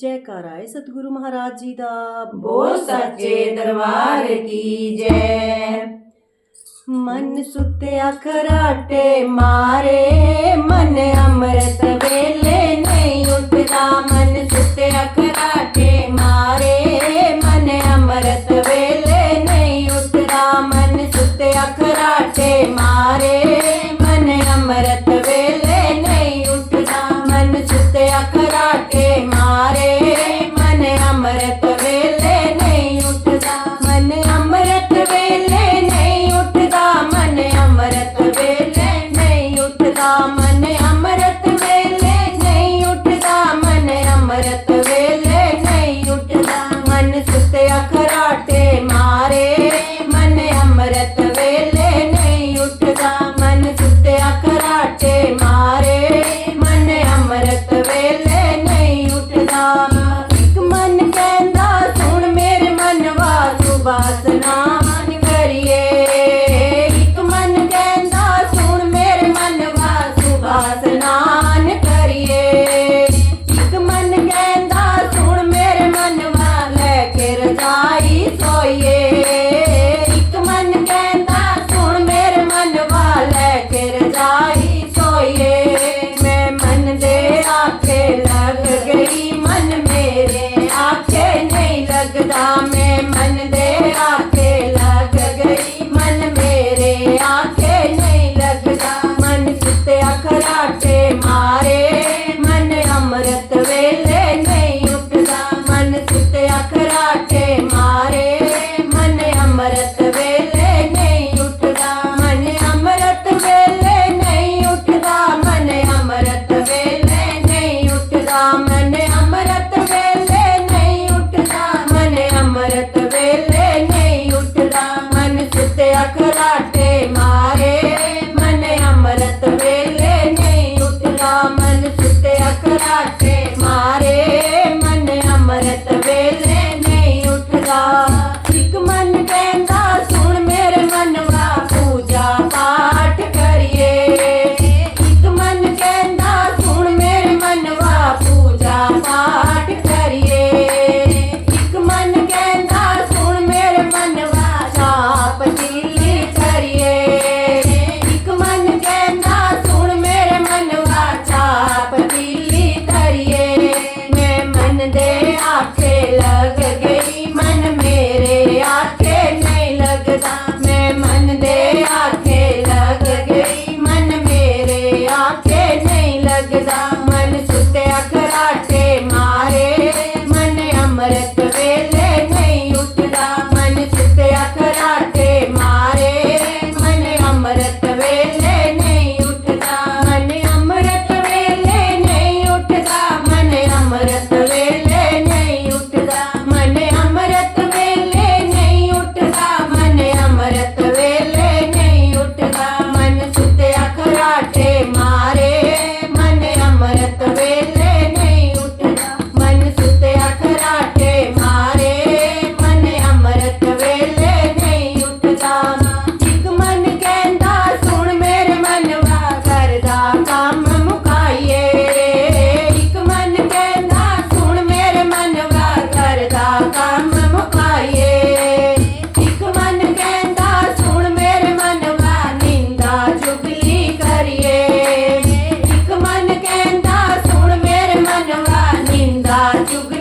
जयकारा है सतगुरु महाराज जी दा। बोल सच्चे दरबार की जय। मन सुत्या खराटे मारे, मन अमृत वेले नहीं उठदा। मन सुत्या खराटे मारे, मन अमृत वेले नहीं उठदा। मन सुत्या खराटे मारे, मन अमृत वेले नहीं उठदा। मन सुत्या खराटे मारे, मन अमृत वेले नहीं उठदा। मन अमृत वेले नहीं उठदा। मन अमृत वेले नहीं उठदा। मन अमृत वेले नहीं उठदा। मन अमृत वेले नहीं उठदा। मन सुत्या खराटे मारे, मन अमृत वेले नहीं उठदा। मन सुत्या खराटे मारे, मन अमृत वेले नहीं उठदा। एक मन कहंदा सुन मेरे मनवा सुबासना मन करिए। एक मन कहंदा सुन मेरे मनवा सुबासना मन करिए। एक मन कहंदा सुन मेरे मनवा लेके रजाई सोइए। एक मन कहंदा सुन मेरे मनवा लेके रजाई सोइए। मैं मन दे आखे लग गई, मन मेरे आखे नहीं लगदा। मैं मन दे आखे लग गई, मन मेरे आखे नहीं लगदा। मन सुत्या खराटे मारे, मन अमृत वेले नहीं उठदा। मन सुत्या खराटे मारे, मन अमृत वेले नहीं उठदा। मन अमृत वेले नहीं उठदा। मन अमृत वेले नहीं उठदा। मन अमृत वेले नहीं उठदा। मन अमृत वेले नहीं उठदा। मन सुत्या खराटे मारे, मन अमृत वेले नहीं उठदा। मन सुत्या खराटे मारे, मन अमृत वेले नहीं उठदा। एक मन कहंदा सुन मेरे मनवा पूजा पाठ करिए। एक मन कहंदा सुन मेरे मनवा पूजा पाठ करिए। एक मन कहंदा सुन मेरे मनवा जाप तीली करिए। एक मन कहंदा सुन मेरे मनवा जाप तीली करिए। मैं मन दे आखे लग गई, मन मेरे आखे नहीं लगदा। मैं मन दे आखे लग गई, मन मेरे आखे नहीं लगदा। मन सुत्या खराटे मारे, मन अमृत वेले नहीं उठदा। मन सुत्या खराटे मारे, मन अमृत वेले नहीं उठदा। मन अमृत वेले नहीं उठदा। मन अमृत वेले नहीं उठदा। मन अमृत वेले नहीं उठदा। मन अमृत वेले नहीं उठदा। मन सुत्या खराटे मारे, मन अमृत वेले नहीं उठदा। मन सुत्या खराटे मारे, मन अमृत वेले नहीं उठदा। एक मन कहंदा सुन मेरे मनवा करदा काम मुकाइए। एक मन कहंदा सुन मेरे मनवा करदा काम मुकाइए। एक मन कहंदा सुन मेरे मनवा निंदा चुगली करिए। एक मन कहंदा सुन मेरे मनवा निंदा चुगली